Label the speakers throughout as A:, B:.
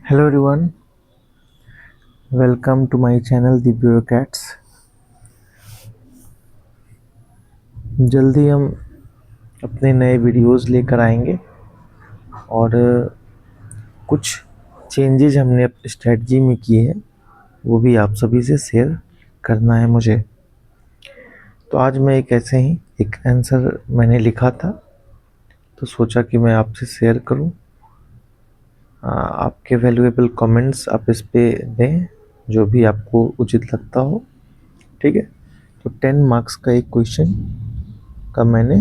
A: Hello everyone, welcome to my channel The Bureaucrats। जल्दी हम अपने नए वीडियोस लेकर आएंगे और कुछ चेंजेस हमने अपनी स्ट्रेटजी में किए हैं, वो भी आप सभी से शेयर करना है मुझे। तो आज मैं एक ऐसे ही एक आंसर मैंने लिखा था, तो सोचा कि मैं आपसे शेयर करूं। आपके वैल्यूएबल कमेंट्स आप इस पे दें, जो भी आपको उचित लगता हो। ठीक है, तो 10 मार्क्स का एक क्वेश्चन का मैंने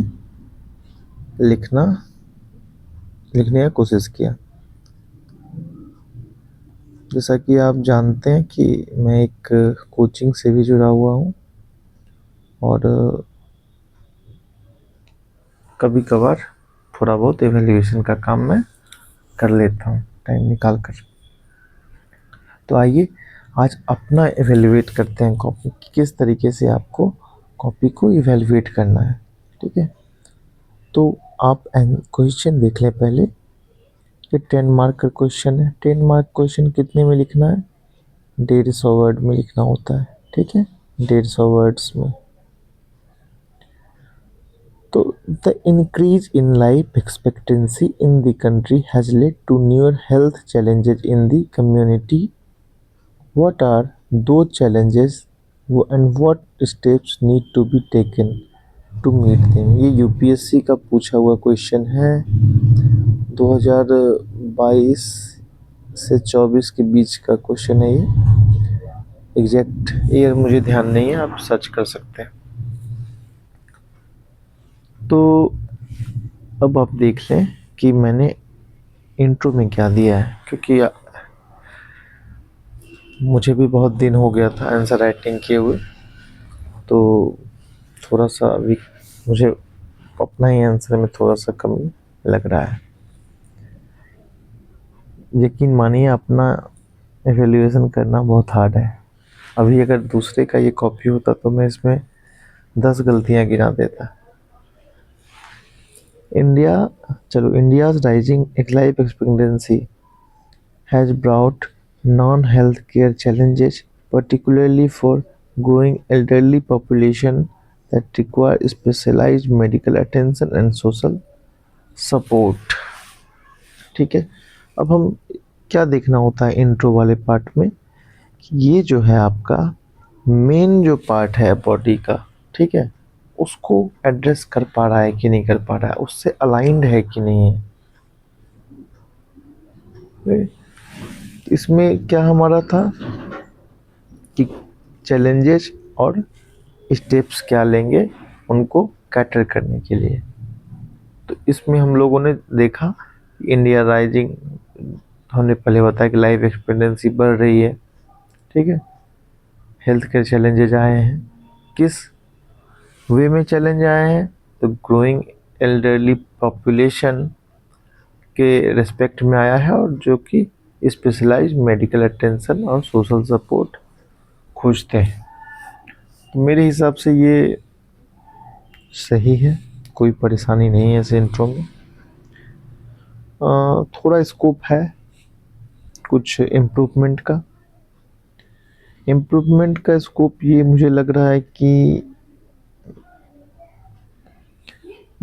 A: लिखने का कोशिश किया। जैसा कि आप जानते हैं कि मैं एक कोचिंग से भी जुड़ा हुआ हूँ और कभी कभार थोड़ा बहुत एवेल्यूएशन का काम मैं कर लेता हूँ टाइम निकाल कर। तो आइए आज अपना एवेल्युएट करते हैं कॉपी, किस तरीके से आपको कॉपी को इवेल्युएट करना है। ठीक है, तो आप क्वेश्चन देख लें पहले। ये 10 मार्क का क्वेश्चन है। 10 मार्क क्वेश्चन कितने में लिखना है? 150 वर्ड में लिखना होता है। ठीक है, 150 वर्ड्स में। तो the increase in life expectancy in the country has led to newer health challenges in the community. What are those challenges and what steps need to be taken to meet them? ये UPSC का पूछा हुआ question है। 2022 से 24 के बीच का question है ये। एग्जैक्ट ईयर मुझे ध्यान नहीं है, आप सर्च कर सकते हैं। तो अब आप देख लें कि मैंने इंट्रो में क्या दिया है, क्योंकि मुझे भी बहुत दिन हो गया था आंसर राइटिंग किए हुए, तो थोड़ा सा अभी मुझे अपना ही आंसर में थोड़ा सा कमी लग रहा है। यकीन मानिए अपना एवेल्यूएशन करना बहुत हार्ड है। अभी अगर दूसरे का ये कॉपी होता तो मैं इसमें 10 गलतियां गिना देता। India's rising life expectancy has brought non-health care challenges, particularly for growing elderly population that require specialized medical attention and social support। ठीक है, अब हम क्या देखना होता है इंट्रो वाले पार्ट में, ये जो है आपका मेन जो पार्ट है बॉडी का, ठीक है, उसको एड्रेस कर पा रहा है कि नहीं कर पा रहा है, उससे अलाइंड है कि नहीं है। इसमें क्या हमारा था कि चैलेंजेस और स्टेप्स क्या लेंगे उनको कैटर करने के लिए। तो इसमें हम लोगों ने देखा इंडिया राइजिंग, हमने पहले बताया कि लाइफ एक्सपेक्टेंसी बढ़ रही है। ठीक है, हेल्थ केयर चैलेंजेस आए हैं, किस वे में चैलेंज आए हैं? तो ग्रोइंग एल्डरली पॉपुलेशन के रिस्पेक्ट में आया है, और जो कि स्पेशलाइज्ड मेडिकल अटेंशन और सोशल सपोर्ट खोजते हैं। तो मेरे हिसाब से ये सही है, कोई परेशानी नहीं है इस इंट्रो में। थोड़ा स्कोप है कुछ इम्प्रूवमेंट का स्कोप ये मुझे लग रहा है कि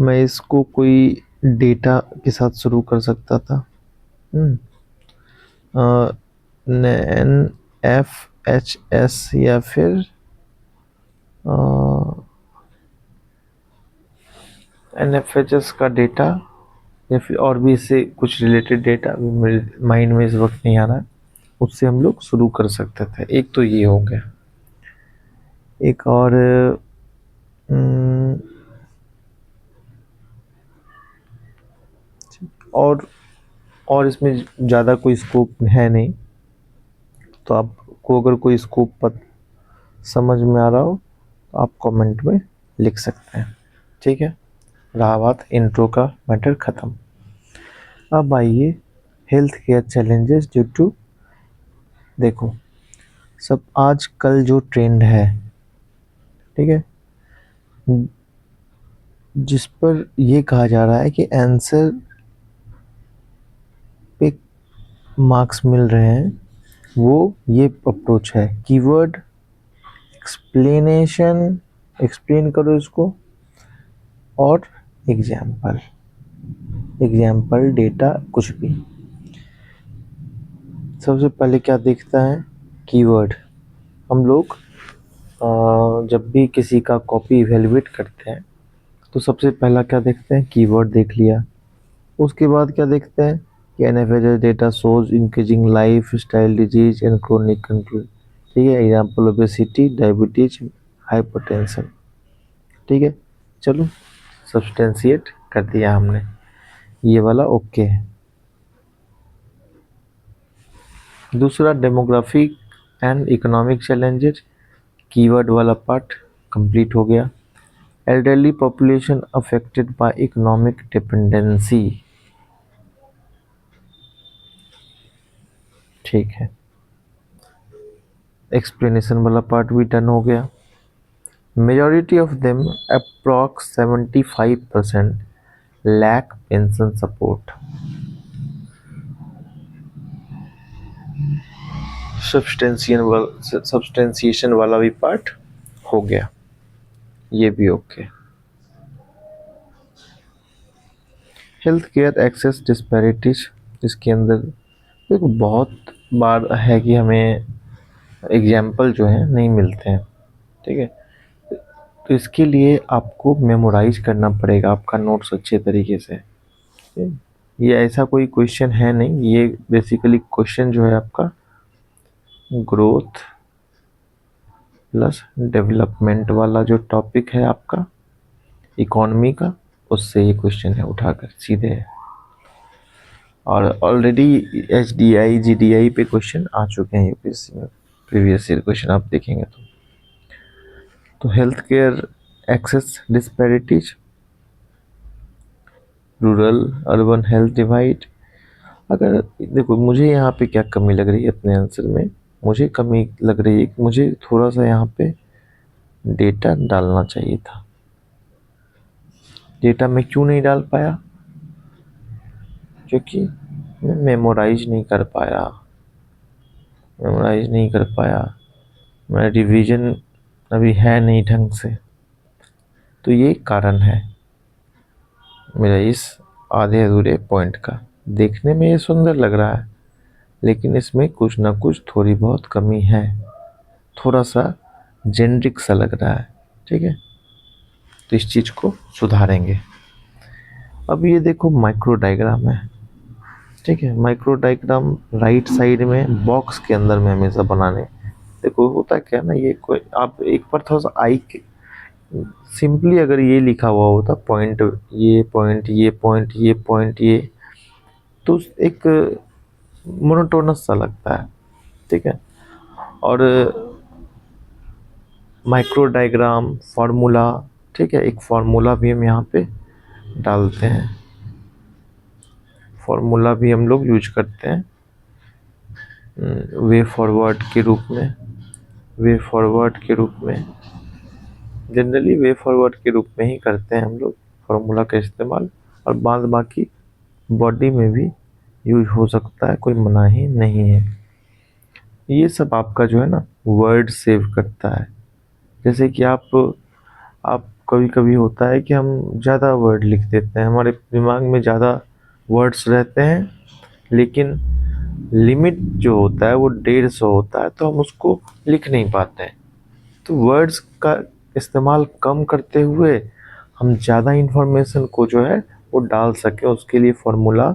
A: मैं इसको कोई डेटा के साथ शुरू कर सकता था। NFHS या फिर NFHS का डेटा, या फिर और भी इससे कुछ रिलेटेड डेटा अभी मेरे माइंड में इस वक्त नहीं आ रहा है, उससे हम लोग शुरू कर सकते थे। एक तो ये हो गया। एक और और इसमें ज़्यादा कोई स्कोप है नहीं, तो आपको अगर कोई स्कोप पर समझ में आ रहा हो तो आप कमेंट में लिख सकते हैं। ठीक है, रहा बात इंट्रो का मैटर ख़त्म। अब आइए health care challenges due to. देखो, सब आजकल जो ट्रेंड है, ठीक है, जिस पर ये कहा जा रहा है कि आंसर पे मार्क्स मिल रहे हैं वो ये अप्रोच है। कीवर्ड एक्सप्लेनेशन, एक्सप्लेन करो इसको, और एग्जाम्पल, एग्जाम्पल डेटा कुछ भी। सबसे पहले क्या देखता है, कीवर्ड। हम लोग जब भी किसी का कॉपी इवेलुएट करते हैं तो सबसे पहला क्या देखते हैं, कीवर्ड देख लिया। उसके बाद क्या देखते हैं कि NFH data shows increasing lifestyle disease and chronic control. ठीक है, एग्जाम्पल ओबेसिटी, डायबिटीज, हाइपरटेंशन। ठीक है, चलो सब्सटेंशिएट कर दिया हमने, ये वाला ओके है। दूसरा demographic and economic challenges, keyword वाला पार्ट कंप्लीट हो गया। Elderly population affected by economic dependency, ठीक है। एक्सप्लेनेशन वाला पार्ट भी डन हो गया। Majority of them approx 75% lack pension support. Substantiation वाला भी पार्ट हो गया, ये भी okay. Health care access disparities, इसके अंदर देखो बहुत बार है कि हमें एग्जाम्पल जो है नहीं मिलते हैं। ठीक है, तो इसके लिए आपको मेमोराइज करना पड़ेगा आपका नोट्स अच्छे तरीके से। ये ऐसा कोई क्वेश्चन है नहीं, ये बेसिकली क्वेश्चन जो है आपका ग्रोथ प्लस डेवलपमेंट वाला जो टॉपिक है आपका इकोनॉमी का, उससे ये क्वेश्चन है उठाकर सीधे। और ऑलरेडी एचडीआई जीडीआई पे क्वेश्चन आ चुके हैं यूपीएससी में, प्रीवियस ईयर क्वेश्चन आप देखेंगे तो health care access disparities, rural urban health divide. अगर देखो मुझे यहाँ पे क्या कमी लग रही है अपने आंसर में, मुझे कमी लग रही है कि मुझे थोड़ा सा यहाँ पे डेटा डालना चाहिए था। डेटा मैं क्यों नहीं डाल पाया, क्योंकि मैं मेमोराइज नहीं कर पाया, मेरा रिवीजन अभी है नहीं ढंग से, तो ये कारण है मेरा इस आधे अधूरे पॉइंट का। देखने में ये सुंदर लग रहा है लेकिन इसमें कुछ ना कुछ थोड़ी बहुत कमी है, थोड़ा सा जेनरिक सा लग रहा है। ठीक है, तो इस चीज़ को सुधारेंगे। अब ये देखो माइक्रो डायग्राम है। ठीक है, माइक्रो डायग्राम राइट साइड में बॉक्स के अंदर में हमेशा बनाने। देखो होता क्या है ना, ये कोई आप एक बार थोड़ा सा आई के सिंपली अगर ये लिखा हुआ होता पॉइंट, ये पॉइंट, ये पॉइंट, ये पॉइंट, ये, तो एक मोनोटोनस सा लगता है। ठीक है, और माइक्रो डायग्राम फार्मूला, ठीक है, एक फार्मूला भी हम यहाँ पे डालते हैं, फार्मूला भी हम लोग यूज करते हैं वे फॉरवर्ड के रूप में, वे फॉरवर्ड के रूप में, जनरली वे फॉरवर्ड के रूप में ही करते हैं हम लोग फार्मूला का इस्तेमाल। और बाद बाकी बॉडी में भी यूज हो सकता है, कोई मनाही नहीं है। ये सब आपका जो है ना वर्ड सेव करता है। जैसे कि आप कभी कभी होता है कि हम ज़्यादा वर्ड लिख देते हैं, हमारे दिमाग में ज़्यादा वर्ड्स रहते हैं लेकिन लिमिट जो होता है वो 150 होता है, तो हम उसको लिख नहीं पाते हैं। तो वर्ड्स का इस्तेमाल कम करते हुए हम ज़्यादा इन्फॉर्मेशन को जो है वो डाल सकें, उसके लिए फार्मूला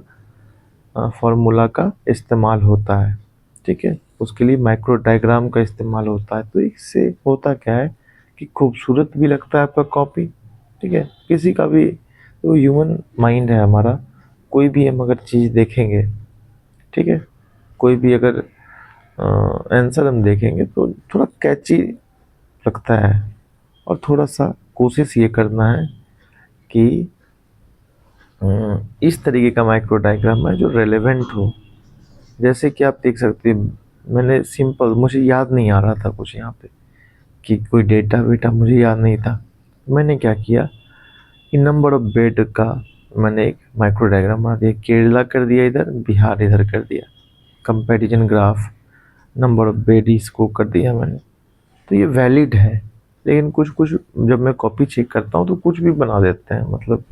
A: का इस्तेमाल होता है। ठीक है, उसके लिए माइक्रो डायग्राम का इस्तेमाल होता है। तो इससे होता क्या है कि खूबसूरत भी लगता है आपका कॉपी। ठीक है, किसी का भी, तो ह्यूमन माइंड है हमारा, कोई भी हम अगर चीज़ देखेंगे, ठीक है, कोई भी अगर आंसर हम देखेंगे तो थोड़ा कैची लगता है, और थोड़ा सा कोशिश ये करना है कि इस तरीके का माइक्रो डायग्राम है जो रेलेवेंट हो। जैसे कि आप देख सकते हैं, मैंने सिंपल, मुझे याद नहीं आ रहा था कुछ यहाँ पे कि कोई डेटा वेटा मुझे याद नहीं था। मैंने क्या किया कि नंबर ऑफ बेड का मैंने एक माइक्रो डायग्राम बना दिया, केरला कर दिया इधर, बिहार इधर कर दिया। Comparison graph, number of bed इसको कर दिया मैंने, तो ये वैलिड है। लेकिन कुछ कुछ जब मैं कॉपी चेक करता हूँ तो कुछ भी बना देते हैं, मतलब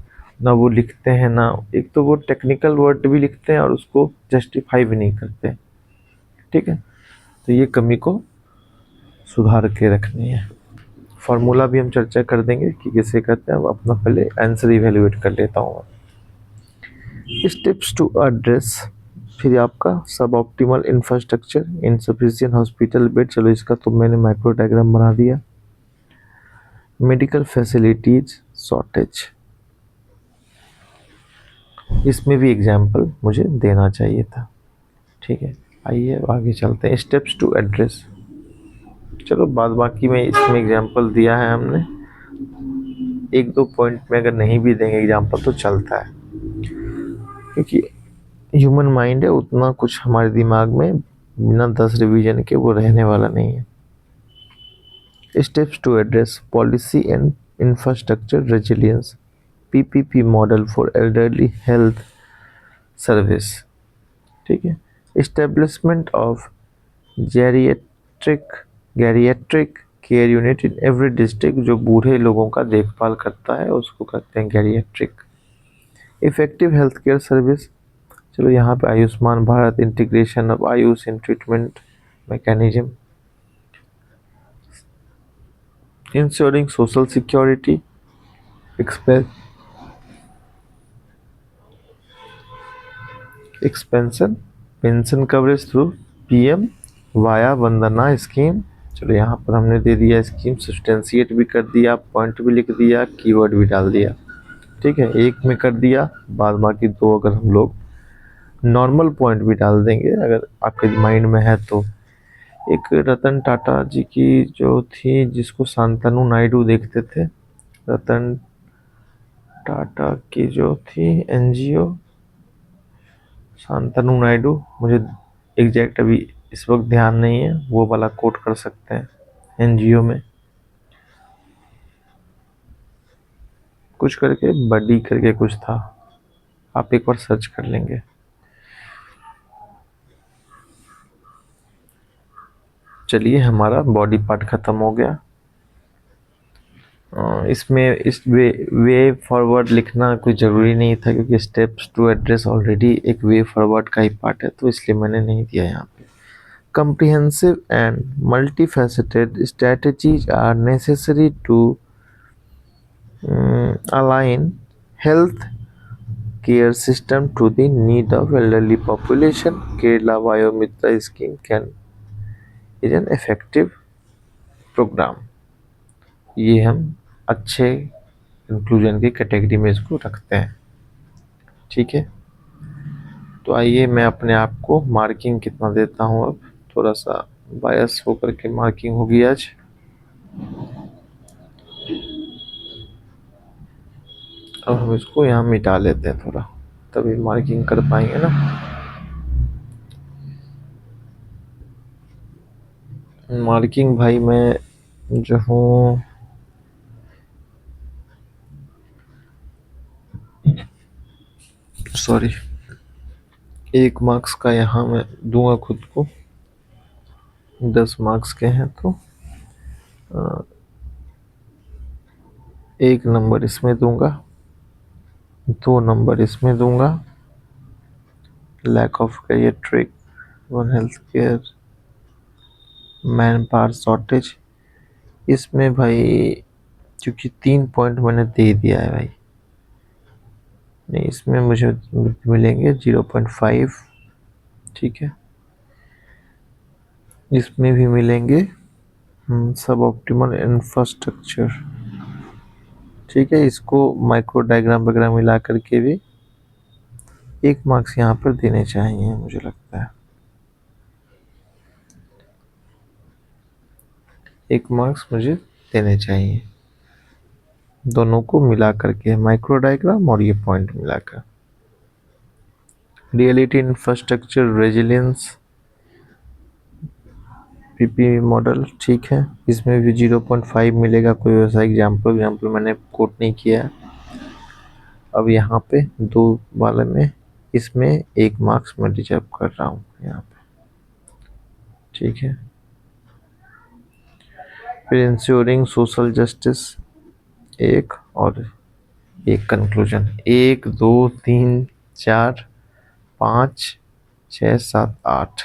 A: ना वो लिखते हैं, ना एक तो वो टेक्निकल वर्ड भी लिखते हैं और उसको जस्टिफाई भी नहीं करते। ठीक है, तो ये कमी को सुधार के रखनी है। फार्मूला भी हम चर्चा कर देंगे कि कैसे करते हैं। अब अपना पहले आंसर इवेल्युएट कर लेता हूँ। स्टेप्स टू एड्रेस, फिर आपका सब optimal infrastructure, insufficient hospital bed, चलो इसका तो मैंने माइक्रो डायग्राम बना दिया। मेडिकल फैसिलिटीज शॉर्टेज, इसमें भी एग्जाम्पल मुझे देना चाहिए था। ठीक है, आइए आगे चलते हैं। स्टेप्स टू एड्रेस, चलो बाद बाकी में इसमें एग्जाम्पल दिया है हमने, एक दो पॉइंट में अगर नहीं भी देंगे एग्जाम्पल तो चलता है, क्योंकि ह्यूमन माइंड है, उतना कुछ हमारे दिमाग में बिना 10 रिवीजन के वो रहने वाला नहीं है। Steps to address policy and infrastructure resilience, PPP model for elderly health service. ठीक है, establishment of geriatric care unit in every district, जो बूढ़े लोगों का देखभाल करता है उसको कहते हैं geriatric. Effective health care service, चलो यहाँ पे Ayushman Bharat, integration of Ayush in treatment mechanism, ensuring social security, expansion pension coverage through PM via Vandana scheme. चलो यहाँ पर हमने दे दिया स्कीम, सब्सटेंशिएट भी कर दिया, पॉइंट भी लिख दिया, कीवर्ड भी डाल दिया। ठीक है, एक में कर दिया, बाद बाकी दो अगर हम लोग नॉर्मल पॉइंट भी डाल देंगे अगर आपके माइंड में है तो। एक रतन टाटा जी की जो थी, जिसको शांतनु नायडू देखते थे, रतन टाटा की जो थी एनजीओ, शांतनु नायडू, मुझे एग्जैक्ट अभी इस वक्त ध्यान नहीं है, वो वाला कोट कर सकते हैं। एनजीओ में कुछ करके बडी करके कुछ था, आप एक बार सर्च कर लेंगे। चलिए, हमारा बॉडी पार्ट खत्म हो गया। इसमें इस वे फॉरवर्ड लिखना कोई ज़रूरी नहीं था, क्योंकि स्टेप्स टू एड्रेस ऑलरेडी एक वे फॉरवर्ड का ही पार्ट है, तो इसलिए मैंने नहीं दिया यहाँ पे। Comprehensive and multifaceted strategies are necessary to align health care system to the need of elderly population. Kerala Biomitra scheme is an effective program. ये हम अच्छे इंक्लूजन की कैटेगरी में इसको रखते हैं। ठीक है, तो आइए मैं अपने आप को मार्किंग कितना देता हूँ। अब थोड़ा सा बायस होकर के मार्किंग होगी आज। अब हम इसको यहाँ मिटा लेते हैं थोड़ा, तभी मार्किंग कर पाएंगे ना। मार्किंग भाई मैं जो हूँ, सॉरी, 1 मार्क्स का यहाँ मैं दूंगा खुद को, 10 मार्क्स के हैं तो 1 नंबर इसमें दूंगा, 2 नंबर इसमें दूंगा। Lack of geriatric, one health care, manpower shortage, इसमें भाई क्योंकि 3 पॉइंट मैंने दे दिया है भाई, नहीं इसमें मुझे मिलेंगे 0.5। ठीक है, इसमें भी मिलेंगे सब ऑप्टिमल इंफ्रास्ट्रक्चर। ठीक है, इसको माइक्रो डायग्राम वगैरह मिला करके भी 1 मार्क्स यहाँ पर देने चाहिए मुझे लगता है। 1 मार्क्स मुझे देने चाहिए, दोनों को मिला करके, माइक्रो डायग्राम और ये पॉइंट मिलाकर। Reality infrastructure resilience PP model, ठीक है, इसमें भी 0.5 मिलेगा। कोई वैसा एग्जाम्पल मैंने कोट नहीं किया है। अब यहाँ पे 2 वाले में इसमें 1 मार्क्स मैं रिजर्व कर रहा हूँ यहाँ पे। ठीक है। फिर इंश्योरिंग सोशल जस्टिस एक, और एक कंक्लूजन, 1 2 3 4 5 6 7 8।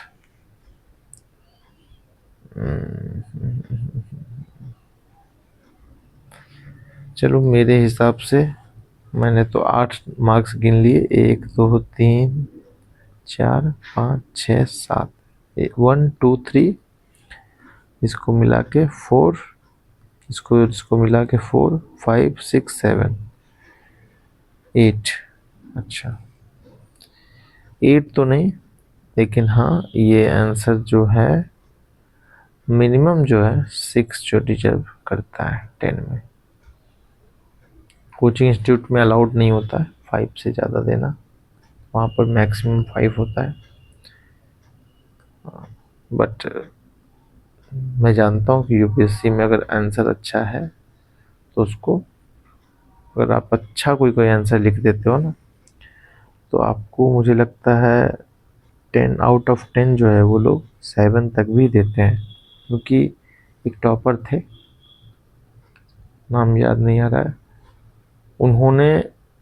A: चलो मेरे हिसाब से मैंने तो 8 मार्क्स गिन लिए, 1 2 3 4 5 6 7, 1 2 3, इसको मिला के 4, इसको मिला के 4 5 6 7 8। अच्छा 8 तो नहीं, लेकिन हाँ ये आंसर जो है मिनिमम जो है 6 जो डिजर्व करता है 10 में। कोचिंग इंस्टीट्यूट में अलाउड नहीं होता है 5 से ज़्यादा देना, वहाँ पर मैक्सिमम 5 होता है। बट मैं जानता हूँ कि यूपीएससी में अगर आंसर अच्छा है तो उसको, अगर आप अच्छा कोई आंसर लिख देते हो ना, तो आपको मुझे लगता है 10 आउट ऑफ 10 जो है वो लोग 7 तक भी देते हैं। क्योंकि एक टॉपर थे, नाम याद नहीं आ रहा है, उन्होंने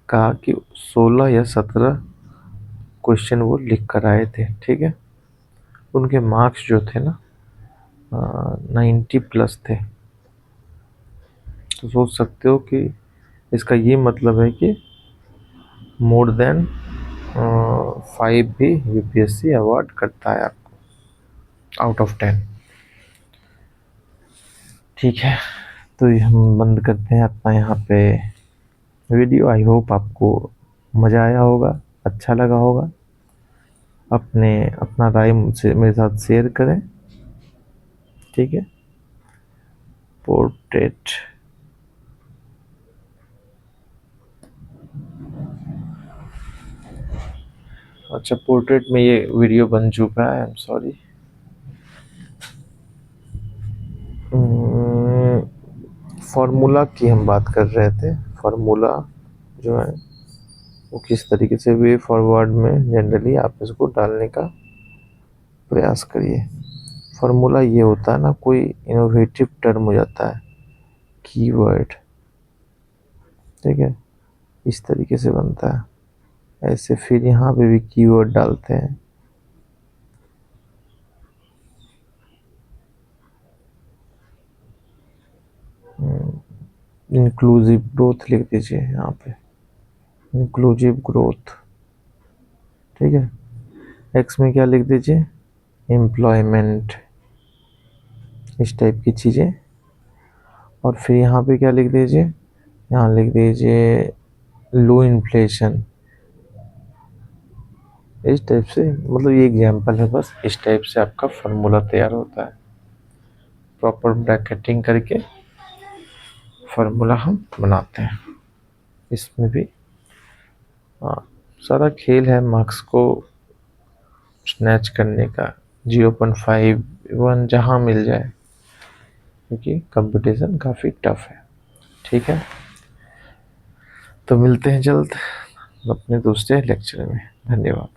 A: कहा कि 16 या 17 क्वेश्चन वो लिख कर आए थे। ठीक है, उनके मार्क्स जो थे ना 90+ थे। तो सोच सकते हो कि इसका ये मतलब है कि मोर देन 5 भी यूपीएससी अवार्ड करता है आपको आउट ऑफ 10। ठीक है, तो ये हम बंद करते हैं अपना यहाँ पे वीडियो। आई होप आपको मज़ा आया होगा, अच्छा लगा होगा। अपना राय मुझसे मेरे साथ शेयर करें। ठीक है, पोर्ट्रेट, अच्छा पोर्ट्रेट में ये वीडियो बन चुका है, आई एम सॉरी। फार्मूला की हम बात कर रहे थे। फार्मूला जो है वो किस तरीके से वे फॉरवर्ड में जनरली आप इसको डालने का प्रयास करिए। फार्मूला ये होता है ना, कोई इनोवेटिव टर्म हो जाता है, कीवर्ड। ठीक है, इस तरीके से बनता है ऐसे। फिर यहाँ पे भी कीवर्ड डालते हैं। इंक्लूसिव ग्रोथ लिख दीजिए यहाँ पे, इंक्लूसिव ग्रोथ। ठीक है, एक्स में क्या लिख दीजिए, एम्प्लॉयमेंट, इस टाइप की चीज़ें। और फिर यहाँ पे क्या लिख दीजिए, यहाँ लिख दीजिए लो इन्फ्लेशन, इस टाइप से। मतलब ये एग्जाम्पल है, बस इस टाइप से आपका फार्मूला तैयार होता है। प्रॉपर ब्रैकेटिंग करके फार्मूला हम बनाते हैं। इसमें भी हाँ सारा खेल है मार्क्स को स्नैच करने का, 0.5 1 जहाँ मिल जाए, क्योंकि कंपटीशन काफ़ी टफ है। ठीक है, तो मिलते हैं जल्द अपने दूसरे लेक्चर में। धन्यवाद।